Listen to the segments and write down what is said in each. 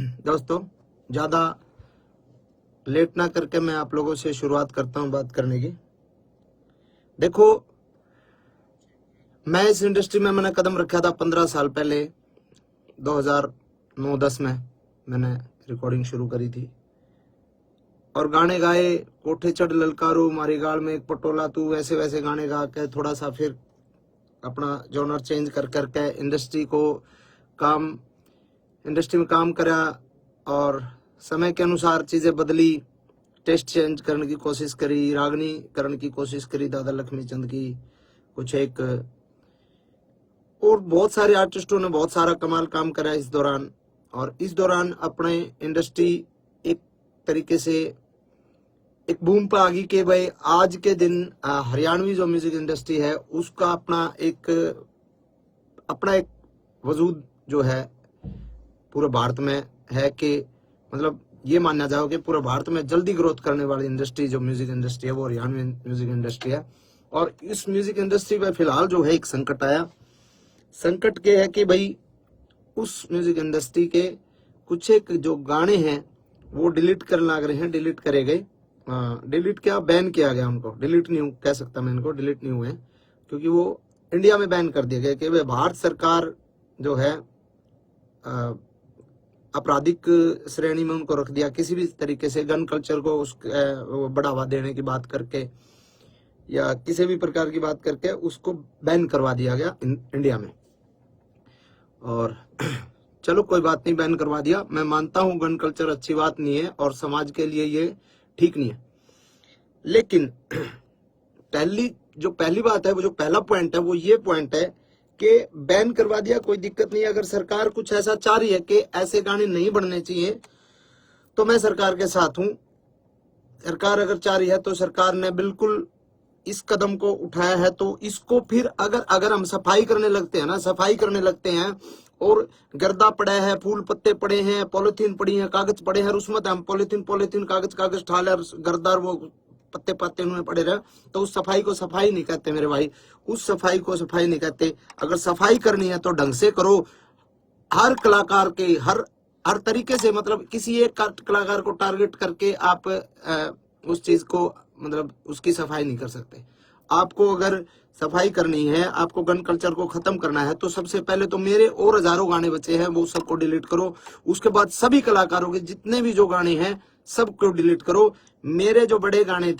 दोस्तों, ज़्यादा लेट ना करके मैं आप लोगों से शुरुआत करता हूं बात करने की। देखो, मैं इस इंडस्ट्री में मैंने कदम रखा था 15 साल पहले, 2009-10 में मैंने रिकॉर्डिंग शुरू करी थी और गाने गाए, कोठे चढ़ ललकारू मारी गाल में एक पटोला तू, वैसे वैसे गाने गा के थोड़ा सा फिर अपना जॉनर चेंज कर करके इंडस्ट्री में काम करा और समय के अनुसार चीज़ें बदली, टेस्ट चेंज करने की कोशिश करी, रागनी करने की कोशिश करी दादा लक्ष्मी चंद की, कुछ एक और बहुत सारे आर्टिस्टों ने बहुत सारा कमाल काम करा इस दौरान। और इस दौरान अपने इंडस्ट्री एक तरीके से एक बूम पे आ गई कि भाई आज के दिन हरियाणवी जो म्यूजिक इंडस्ट्री है उसका अपना एक वजूद जो है पूरे भारत में है, कि मतलब ये मानना जाओ कि पूरे भारत में जल्दी ग्रोथ करने वाली इंडस्ट्री जो म्यूजिक इंडस्ट्री है वो हरियाणवी म्यूजिक इंडस्ट्री है। और इस म्यूजिक इंडस्ट्री में फिलहाल जो है एक संकट आया। संकट के है कि भाई उस म्यूजिक इंडस्ट्री के कुछ एक जो गाने हैं वो डिलीट करने लग रहे हैं, डिलीट करे गए। डिलीट क्या, बैन किया गया उनको, डिलीट नहीं कह सकता मैं इनको, डिलीट नहीं हुए क्योंकि वो इंडिया में बैन कर दिया गया कि भाई भारत सरकार जो है आपराधिक श्रेणी में उनको रख दिया, किसी भी तरीके से गन कल्चर को बढ़ावा देने की बात करके या किसी भी प्रकार की बात करके उसको बैन करवा दिया गया इंडिया में। और चलो कोई बात नहीं, बैन करवा दिया, मैं मानता हूं गन कल्चर अच्छी बात नहीं है और समाज के लिए ये ठीक नहीं है। लेकिन पहली बात है, वो जो पहला पॉइंट है वो ये पॉइंट है कि बैन करवा दिया, कोई दिक्कत नहीं। अगर सरकार कुछ ऐसा चाह रही है कि ऐसे गाने नहीं बनने चाहिए तो मैं सरकार के साथ हूं। सरकार अगर चाह रही है तो सरकार ने बिल्कुल इस कदम को उठाया है, तो इसको फिर अगर हम सफाई करने लगते हैं और गर्दा पड़ा है, फूल पत्ते पड़े हैं, पॉलिथीन पड़ी है, कागज पड़े हैं, और उसमें हम पॉलिथीन कागज ठाले और गर्दा वो पत्ते उन्होंने पड़े रहे, तो उस सफाई को सफाई नहीं कहते मेरे भाई, उस सफाई को सफाई नहीं कहते। अगर सफाई करनी है तो ढंग से करो। हर कलाकार के हर तरीके से, मतलब किसी एक कलाकार को टारगेट करके आप उस चीज को मतलब उसकी सफाई नहीं कर सकते। आपको अगर सफाई करनी है, आपको गन कल्चर को खत्म करना है, तो सबसे पहले तो मेरे और हजारों गाने बचे हैं वो सबको डिलीट करो। उसके बाद सभी कलाकारों के जितने भी जो गाने हैं सबको डिलीट करो। मेरे बड़े गाने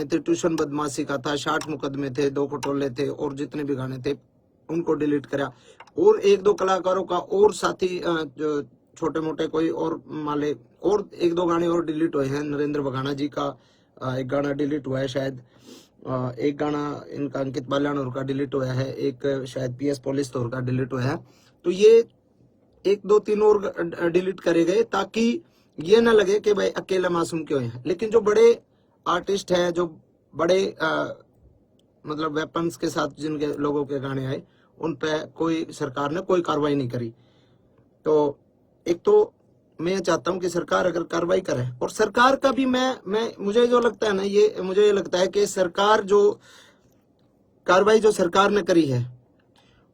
थे, ट्यूशन बदमाशी का था, 60 मुकदमे थे, 2 खटोले थे, और जितने भी गाने थे उनको डिलीट करा। और 1-2 कलाकारों का और साथी जो छोटे मोटे कोई और माले और 1-2 गाने और डिलीट हुए हैं। नरेंद्र बघाना जी का एक गाना डिलीट हुआ है शायद, एक गाना इनका अंकित बाल्यानोर का डिलीट हुआ है, एक शायद PS पुलिस तौर का डिलीट हुआ है। तो ये 1-2-3 और डिलीट करे गए ताकि ये ना लगे कि भाई अकेला मासूम क्यों है। लेकिन जो बड़े आर्टिस्ट हैं, जो बड़े मतलब वेपन्स के साथ जिनके लोगों के गाने आए, उन पे कोई सरकार ने कोई कार्रवाई नहीं करी। तो एक तो मैं चाहता हूं कि सरकार अगर कार्रवाई करे, और सरकार का भी मुझे जो लगता है ना, मुझे ये लगता है कि सरकार जो कार्रवाई जो सरकार ने करी है,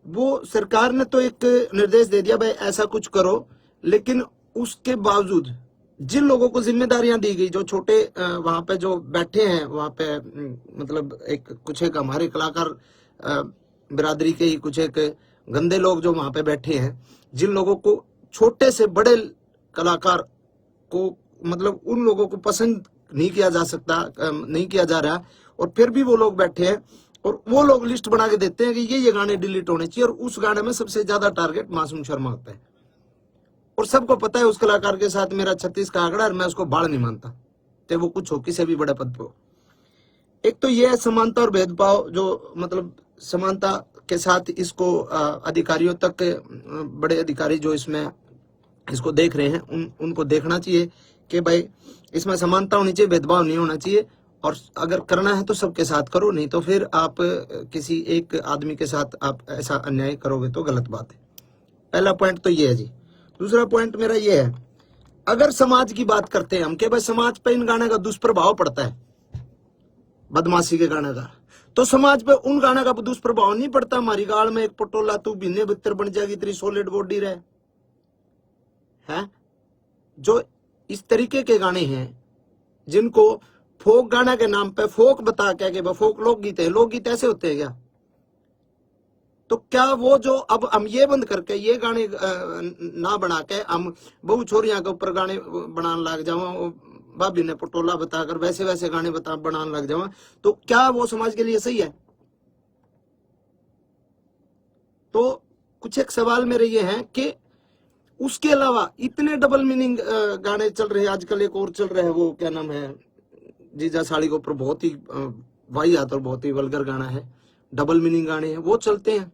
वो सरकार ने तो एक निर्देश दे दिया भाई ऐसा कुछ करो, लेकिन उसके बावजूद जिन लोगों को जिम्मेदारियां दी गई, जो छोटे वहां पे जो बैठे हैं वहां पे, मतलब कुछ एक हमारे कलाकार बिरादरी के ही कुछ एक गंदे लोग जो वहां पे बैठे हैं, जिन लोगों को छोटे से बड़े कलाकार को मतलब उन लोगों को पसंद नहीं किया जा रहा, और फिर भी वो लोग बैठे हैं और वो लोग लिस्ट बना के देते हैं कि ये गाने डिलीट होने चाहिए, और उस गाने में सबसे ज्यादा टारगेट मासूम शर्मा होता है। और सबको पता है उस कलाकार के साथ मेरा 36 का आंकड़ा, और मैं उसको बाढ़ नहीं मानता, चाहे वो कुछ हो, किसी भी बड़े पद पे हो। एक तो ये है समानता और भेदभाव, जो मतलब समानता के साथ इसको अधिकारियों तक, बड़े अधिकारी जो इसको देख रहे हैं उनको देखना चाहिए कि भाई इसमें समानता होनी चाहिए, भेदभाव नहीं होना चाहिए, और अगर करना है तो सबके साथ करो, नहीं तो फिर आप किसी एक आदमी के साथ आप ऐसा अन्याय करोगे तो गलत बात है। पहला पॉइंट तो ये है जी। दूसरा पॉइंट मेरा ये है, अगर समाज की बात करते हैं हम कि भाई समाज पे इन गाने का दुष्प्रभाव पड़ता है, बदमाशी के गाने का, तो समाज पे उन गाना का दुष्प्रभाव नहीं पड़ता। हमारी गाल में एक पटोला तू बिन्ने बितर बन जाएगी, तेरी सॉलिड बॉडी रहे है। जो इस तरीके के गाने हैं जिनको फोक गाना के नाम पे फोक बता के फोक लोकगीत है, लोकगीत ऐसे होते हैं क्या? तो क्या वो जो अब हम ये बंद करके ये गाने ना बना के हम बहु छोरियां के ऊपर गाने बनाने लग जाओ, भाभी ने पटोला बताकर वैसे वैसे गाने बनाने लग जाओ, तो क्या वो समाज के लिए सही है? तो कुछ एक सवाल मेरे ये हैं कि उसके अलावा इतने डबल मीनिंग गाने चल रहे हैं आजकल। एक और चल रहा है, वो क्या नाम है, जीजा साड़ी के ऊपर बहुत ही वाहियात और बहुत ही वल्गर गाना है, डबल मीनिंग गाने हैं, वो चलते हैं।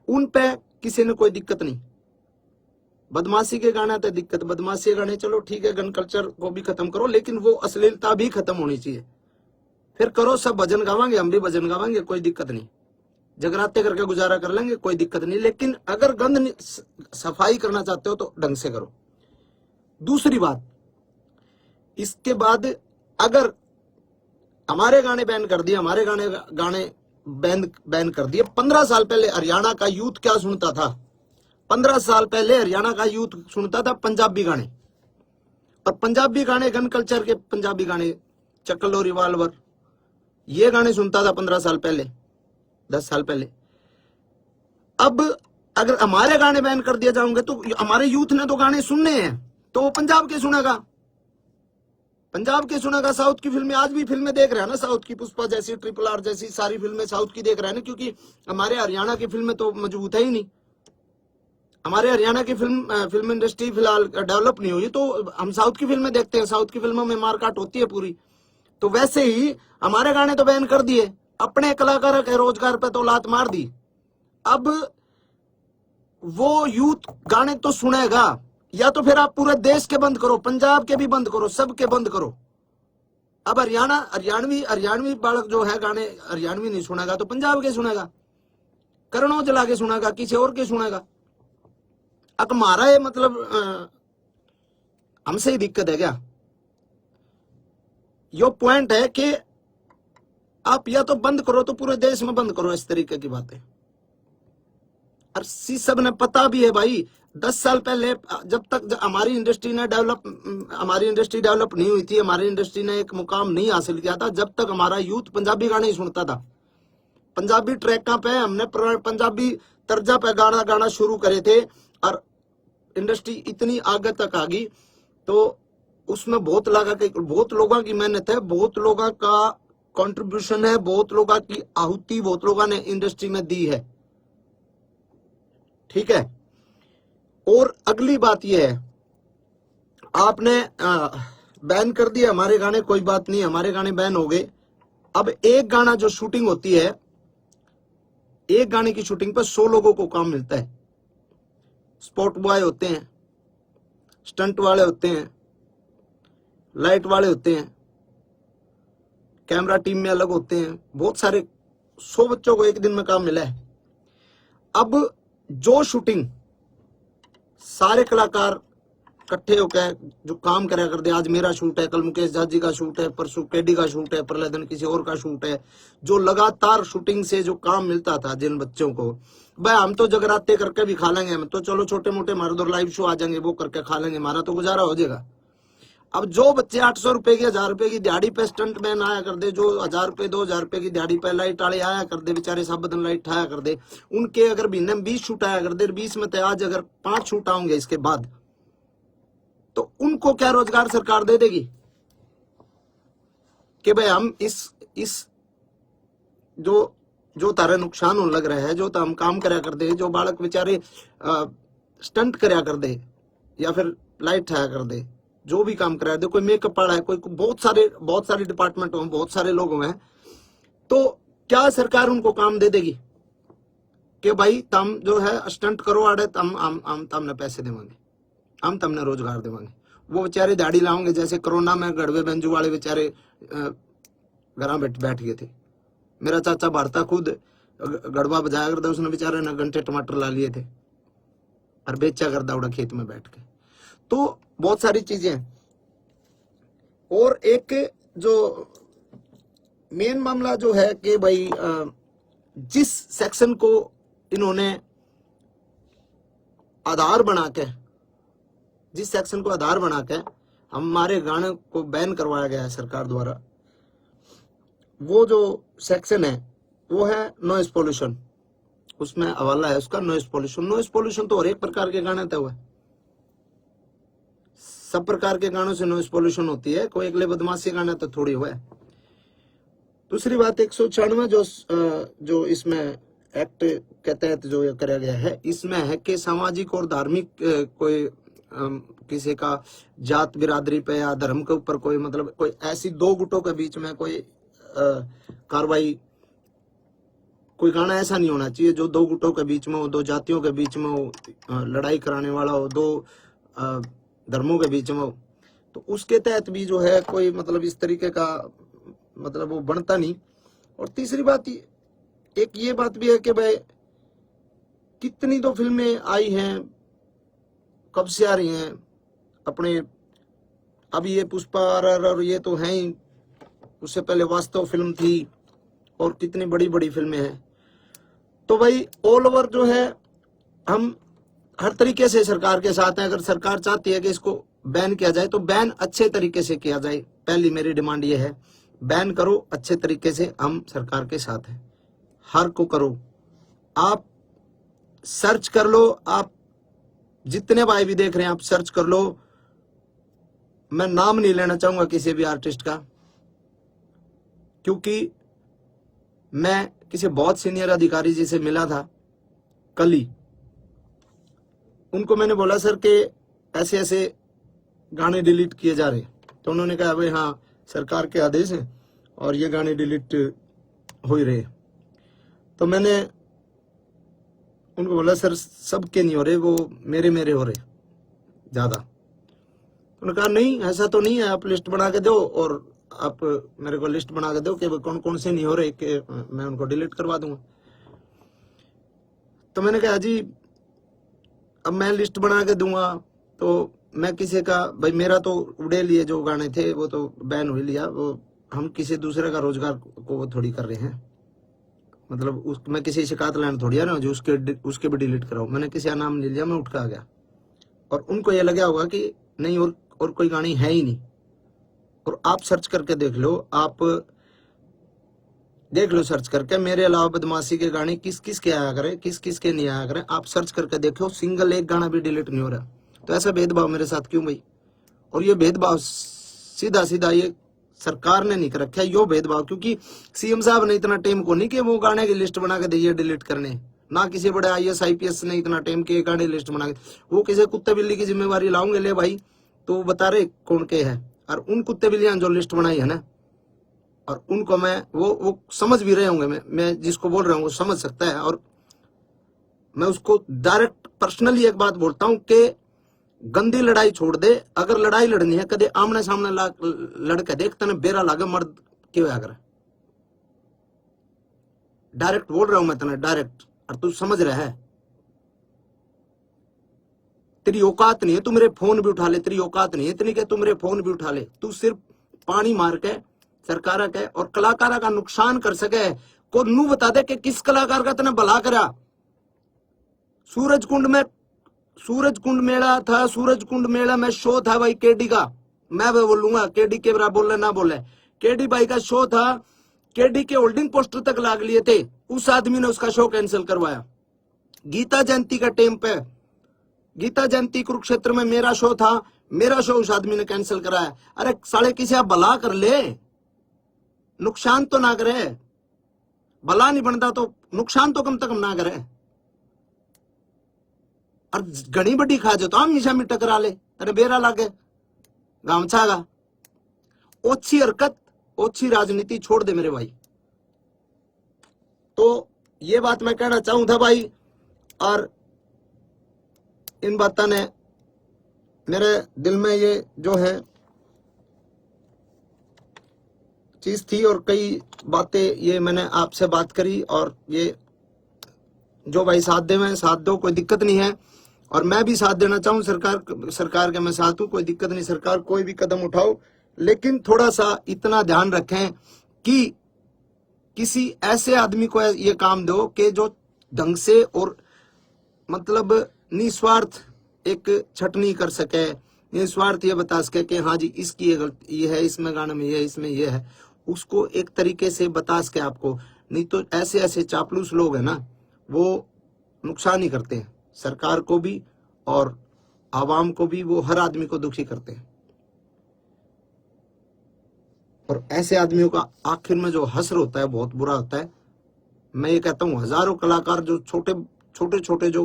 उन पे किसी ने कोई दिक्कत नहीं। बदमाशी के गाना तो दिक्कत, बदमाशी के गाने चलो ठीक है, गन कल्चर को भी खत्म करो, लेकिन वो अश्लीलता भी खत्म होनी चाहिए। फिर करो, सब भजन गावांगे, हम भी भजन गावांगे, कोई दिक्कत नहीं, जगराते करके गुजारा कर लेंगे, कोई दिक्कत नहीं। लेकिन अगर गंद सफाई करना चाहते हो तो ढंग से करो। दूसरी बात, इसके बाद अगर हमारे गाने बैन कर दिए, हमारे गाने बैन कर दिए। 15 साल पहले हरियाणा का यूथ क्या सुनता था? 15 साल पहले हरियाणा का यूथ सुनता था पंजाबी गाने, और पंजाबी गाने गन कल्चर के पंजाबी गाने, चक्लो रिवाल्वर, ये गाने सुनता था 15 साल पहले, 10 साल पहले। अब अगर हमारे गाने बैन कर दिए जाएंगे तो हमारे यूथ ने तो गाने सुनने हैं, तो वो पंजाब के सुनेगा, पंजाब के सुनेगा। साउथ की फिल्में, आज भी फिल्में देख रहे हैं ना, साउथ की पुष्पा जैसी, ट्रिपल आर जैसी सारी फिल्में साउथ की देख रहे हैं ना, क्योंकि हमारे हरियाणा की फिल्में तो मजबूत है ही नहीं। हमारे हरियाणा की फिल्म इंडस्ट्री फिलहाल डेवलप नहीं हुई, तो हम साउथ की फिल्में देखते हैं, साउथ की फिल्मों में मारकाट होती है पूरी। तो वैसे ही हमारे गाने तो बैन कर दिए, अपने कलाकारों के रोजगार पे तो लात मार दी। अब वो यूथ गाने तो सुनेगा, या तो फिर आप पूरे देश के बंद करो, पंजाब के भी बंद करो, सबके बंद करो। अब हरियाणवी बालक जो है गाने हरियाणवी नहीं सुनेगा तो पंजाब के सुनेगा, करणों जला के सुनेगा, किसी और के सुनेगा। अब हमारा ये मतलब हमसे ही दिक्कत है क्या? यो पॉइंट है कि आप या तो बंद करो तो पूरे देश में बंद करो इस तरीके की बातें। और सब ने पता भी है भाई, 10 साल पहले जब तक हमारी इंडस्ट्री डेवलप नहीं हुई थी, हमारी इंडस्ट्री ने एक मुकाम नहीं हासिल किया था, जब तक हमारा यूथ पंजाबी गाने ही सुनता था। पंजाबी ट्रैकों पे हमने पंजाबी तर्जा पे गाना शुरू करे थे, और इंडस्ट्री इतनी आगे तक आ गई। तो उसमें बहुत लोगों की मेहनत है, बहुत लोगों का कंट्रीब्यूशन है, बहुत लोगों की आहुति बहुत लोगों ने इंडस्ट्री में दी है, ठीक है। और अगली बात यह है, आपने बैन कर दिया हमारे गाने, कोई बात नहीं, हमारे गाने बैन हो गए। अब एक गाना जो शूटिंग होती है, एक गाने की शूटिंग पर 100 लोगों को काम मिलता है। स्पॉट बॉय होते हैं, स्टंट वाले होते हैं, लाइट वाले होते हैं, कैमरा टीम में अलग होते हैं, बहुत सारे 100 बच्चों को एक दिन में काम मिला है। अब जो शूटिंग सारे कलाकार इकट्ठे होकर जो काम करा करते, आज मेरा शूट है, कल मुकेश जाजी का शूट है, परसों केडी का शूट है, परले दिन किसी और का शूट है, जो लगातार शूटिंग से जो काम मिलता था जिन बच्चों को, भाई हम तो जगराते करके भी खा लेंगे, हम तो चलो छोटे मोटे हमारे दो लाइव शो आ जाएंगे, वो करके खा लेंगे, हमारा तो गुजारा हो जाएगा। अब जो बच्चे 800 रुपए की 1000 रुपए की दिहाड़ी पे स्टंट मैन आया कर दे, जो 1000 रुपए 2000 रुपए की दिहाड़ी पे लाइट वाले आया कर दे, बेचारे सब बदन लाइट आया कर दे, उनके अगर महीने में 20 शूट आया कर दे, 20 में आज अगर 5 शूट आएंगे इसके बाद, तो उनको क्या रोजगार सरकार दे देगी कि भाई हम इस जो तारा नुकसान होने लग रहा है, जो हम काम करया कर दे, जो बालक बेचारे स्टंट करया कर दे या फिर लाइट ठाया कर दे, जो भी काम करा दे, कोई मेकअप वाला है, कोई बहुत सारे डिपार्टमेंट हो, बहुत सारे लोग हैं, तो क्या सरकार उनको काम दे देगी कि भाई तुम जो है स्टंट करो आड़े, हम तमने पैसे देवांगे, हम तमने रोजगार देवांगे। वो बेचारे दाढ़ी लाओगे, जैसे कोरोना में गड़वे बेंजू वाले बेचारे घर बैठ गए थे। मेरा चाचा भारता खुद गड़वा बजाया करता, उसने बेचारे ने घंटे टमाटर ला लिए थे और बेचा कर दाउड़ा खेत में बैठ के। तो बहुत सारी चीजें हैं। और एक जो मेन मामला जो है कि भाई जिस सेक्शन को इन्होंने आधार बना के, जिस सेक्शन को आधार बना के हमारे गाने को बैन करवाया गया है सरकार द्वारा, वो जो सेक्शन है वो है नॉइज पोल्यूशन। उसमें हवाला है उसका नॉइज पोल्यूशन। नॉइज पोल्यूशन तो हर एक प्रकार के गाने तय हुए, सब प्रकार के गानों से नॉइज पोल्यूशन होती है, कोई अगले बदमाशी गाना तो थोड़ी हुआ है। दूसरी बात 196 जो इसमें एक्ट के तहत जो कराया गया है, इसमें है कि सामाजिक और धार्मिक कोई किसी का जात बिरादरी पे या धर्म के ऊपर कोई मतलब कोई ऐसी दो गुटों के बीच में कोई कार्रवाई, कोई गाना ऐसा नहीं होना चाहिए जो दो गुटों के बीच में हो, दो जातियों के बीच में हो, लड़ाई कराने वाला हो, दो धर्मों के बीच में हो। तो उसके तहत भी जो है कोई मतलब इस तरीके का मतलब वो बनता नहीं। और तीसरी बात एक ये बात भी है कि भाई कितनी तो फिल्में आई हैं, कब से आ रही हैं अपने, अभी ये पुष्पा और ये तो हैं ही, उससे पहले वास्तव फिल्म थी और कितनी बड़ी बड़ी फिल्में हैं। तो भाई ऑल ओवर जो है हम हर तरीके से सरकार के साथ हैं। अगर सरकार चाहती है कि इसको बैन किया जाए तो बैन अच्छे तरीके से किया जाए, पहली मेरी डिमांड ये है, बैन करो अच्छे तरीके से, हम सरकार के साथ हैं। हर को करो, आप सर्च कर लो, आप जितने भाई भी देख रहे हैं आप सर्च कर लो। मैं नाम नहीं लेना चाहूंगा किसी भी आर्टिस्ट का, क्योंकि मैं किसी बहुत सीनियर अधिकारी जी से मिला था कल ही, उनको मैंने बोला सर के ऐसे ऐसे गाने डिलीट किए जा रहे, तो उन्होंने कहा भाई हाँ सरकार के आदेश है और ये गाने डिलीट हो ही रहे। तो मैंने उनको बोला सर सबके नहीं हो रहे, वो मेरे हो रहे ज्यादा। उन्होंने कहा नहीं ऐसा तो नहीं है, आप लिस्ट बना के दो और आप मेरे को लिस्ट बना के दो कि कौन कौन से नहीं हो रहे, कि मैं उनको डिलीट करवा दूंगा। तो मैंने कहा जी अब मैं लिस्ट बना के दूंगा तो मैं किसी का भाई, मेरा तो उड़े लिए जो गाने थे वो तो बैन हो लिया, वो हम किसी दूसरे का रोजगार को वो थोड़ी कर रहे हैं, मतलब मैं किसी शिकायत लाने थोड़ी आ रहा हूँ जो उसके भी डिलीट कराऊं। मैंने किसी का नाम नहीं लिया, मैं उठ के आ गया और उनको ये लगा होगा कि नहीं और कोई गाने है ही नहीं। और आप सर्च करके देख लो, आप देख लो सर्च करके, मेरे अलावा बदमाशी के गाने किस किस के आया करे, किस किस के नहीं आया करे, आप सर्च करके देखो, सिंगल एक गाना भी डिलीट नहीं हो रहा। तो ऐसा भेदभाव मेरे साथ क्यों भाई? और ये भेदभाव सीधा सीधा ये सरकार ने नहीं कर रखा है, यो भेदभाव, क्योंकि सीएम साहब ने इतना टाइम को नहीं कि वो गाने की लिस्ट बना के दिए डिलीट करने, ना किसी बड़े IAS IPS ने इतना टाइम के गाने लिस्ट बना के, वो किसी कुत्ते बिल्ली की जिम्मेवारी लाऊंगे ले भाई, तो बता रहे कौन के है। और उन कुत्ते बिल्लियां जो लिस्ट बनाई है ना, और उनको मैं वो समझ भी रहे होंगे, मैं जिसको बोल रहा हूँ वो समझ सकता है। और मैं उसको डायरेक्ट पर्सनली एक बात बोलता हूँ कि गंदी लड़ाई छोड़ दे, अगर लड़ाई लड़नी है कदे आमने सामने लड़के देख, तने बेरा लागे मर्द क्यों अगर, डायरेक्ट बोल रहा हूं मैं तने डायरेक्ट, और तू समझ रहा है। तेरी औकात नहीं है तू मेरे फोन भी उठा ले, तेरी औकात नहीं है इतनी कि तू मेरे फोन भी उठा ले, तू सिर्फ पानी मार के सरकार के और कलाकारा का नुकसान कर सके को नू बता दे कि किस कलाकार का तने भला करा। सूरज कुंड मेला था, सूरज कुंड मेला में शो था भाई केडी का, मैं बोलूंगा केडी के बराबर बोले ना बोले, केडी भाई का शो था, केडी के होल्डिंग पोस्टर तक लाग लिए थे, उस आदमी ने उसका शो कैंसिल करवाया। गीता जयंती का टाइम पे, गीता जयंती कुरुक्षेत्र में मेरा शो था, मेरा शो उस आदमी ने कैंसिल कराया। अरे साले किसी आप भला कर ले, नुकसान तो ना करे, भला नहीं बनता तो नुकसान तो कम से कम ना करे। और घनी बड़ी खा जो तो हम निशा में टकरा ले, तेरे बेरा लागे गामछागा। ओछी हरकत ओछी राजनीति छोड़ दे मेरे भाई। तो ये बात मैं कहना चाहूं था भाई, और इन बातों ने मेरे दिल में ये जो है चीज थी, और कई बातें ये मैंने आपसे बात करी, और ये जो भाई साथ दे में साथ दो, कोई दिक्कत नहीं है। और मैं भी साथ देना चाहूं, सरकार के मैं साथ हूं, कोई दिक्कत नहीं, सरकार कोई भी कदम उठाओ, लेकिन थोड़ा सा इतना ध्यान रखें कि किसी ऐसे आदमी को ये काम दो कि जो ढंग से और मतलब निस्वार्थ एक छटनी कर सके, निस्वार्थ ये बता सके कि हाँ जी इसकी ये गलती ये है, इसमें गाने में ये है, इसमें ये है, उसको एक तरीके से बता सके आपको। नहीं तो ऐसे ऐसे चापलूस लोग हैं ना, वो नुकसान ही करते हैं सरकार को भी और आवाम को भी, वो हर आदमी को दुखी करते हैं। और ऐसे आदमियों का आखिर में जो हश्र होता है बहुत बुरा होता है। मैं ये कहता हूँ हजारों कलाकार जो छोटे छोटे छोटे जो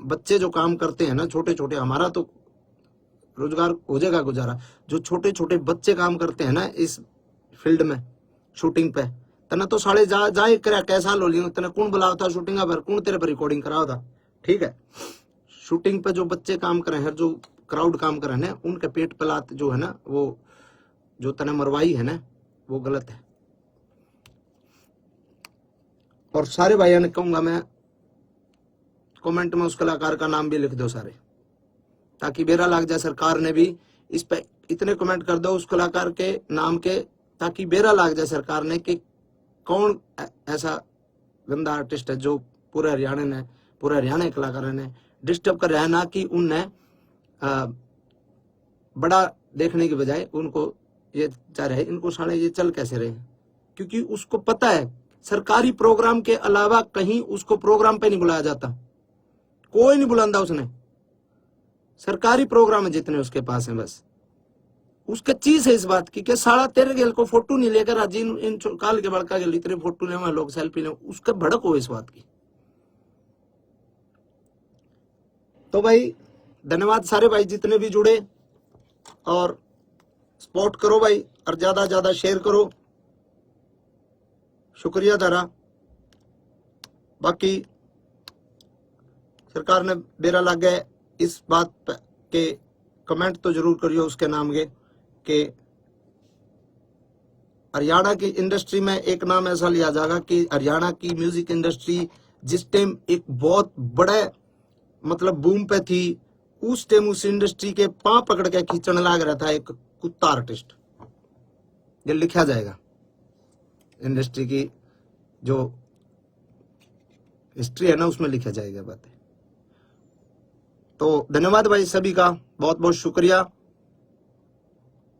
बच्चे जो काम करते हैं ना, छोटे छोटे, हमारा तो रोजगार हो जाएगा गुजारा, जो छोटे छोटे बच्चे काम करते हैं ना इस फील्ड में शूटिंग पे, तना तो साले जाए करा कैसा लो लियो, तना कौन बुलाओ था शूटिंग पर, कौन तेरे पर रिकॉर्डिंग कराओ था। ठीक है, शूटिंग पे जो बच्चे काम कर रहे हैं, जो क्राउड काम कर रहे हैं, उनके पेट पलात जो है ना, वो जो तना मरवाई है ना, वो गलत है। और सारे भाइयों ने कहूंगा मैं, कमेंट में उस कलाकार का नाम भी लिख दो सारे, ताकि बेरा लाग जाए सरकार ने भी इस पे इतने कमेंट कर दो उस कलाकार के नाम के, ताकि बेरा लाग जाए सरकार ने कि कौन ऐसा गंदा आर्टिस्ट है जो पूरे हरियाणा के कलाकारों ने डिस्टर्ब कर रहा है, ना कि उनने बड़ा देखने की बजाय उनको ये चाह रहे इनको साले ये चल कैसे रहे, क्योंकि उसको पता है सरकारी प्रोग्राम के अलावा कहीं उसको प्रोग्राम पे नहीं बुलाया जाता, कोई नहीं बुलांदा उसने, सरकारी प्रोग्राम है जितने उसके पास है, बस उसका चीज है इस बात की कि साला तेरे गेल को फोटो नहीं लेकर आज इन काल के बड़का गेल इतने फोटो ले लोग सेल्फी ले, उसका भड़क हो इस बात की। तो भाई धन्यवाद सारे भाई जितने भी जुड़े, और सपोर्ट करो भाई, और ज्यादा शेयर करो, शुक्रिया तारा। बाकी सरकार ने बेरा लग गए इस बात के कमेंट तो जरूर करियो उसके नाम के, कि हरियाणा की इंडस्ट्री में एक नाम ऐसा लिया जाएगा कि हरियाणा की म्यूजिक इंडस्ट्री जिस टाइम एक बहुत बड़े मतलब बूम पे थी, उस टाइम उस इंडस्ट्री के पांव पकड़ के खींचने लग रहा था एक कुत्ता आर्टिस्ट, ये लिखा जाएगा इंडस्ट्री की जो हिस्ट्री है ना उसमें लिखा जाएगा बातें। तो धन्यवाद भाई सभी का, बहुत बहुत शुक्रिया।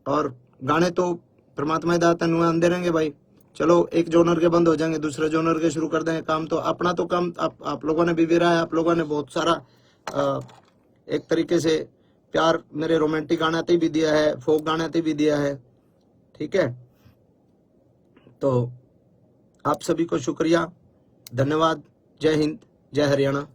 और गाने तो परमात्मा ही दाता नुआ आंदे रहेंगे भाई, चलो एक जोनर के बंद हो जाएंगे दूसरे जोनर के शुरू कर देंगे काम, तो अपना तो काम आप लोगों ने भी बेरा है, आप लोगों ने बहुत सारा एक तरीके से प्यार मेरे रोमांटिक गाने पे भी दिया है, फोक गाने पे भी दिया है। ठीक है, तो आप सभी को शुक्रिया, धन्यवाद, जय हिंद, जय हरियाणा।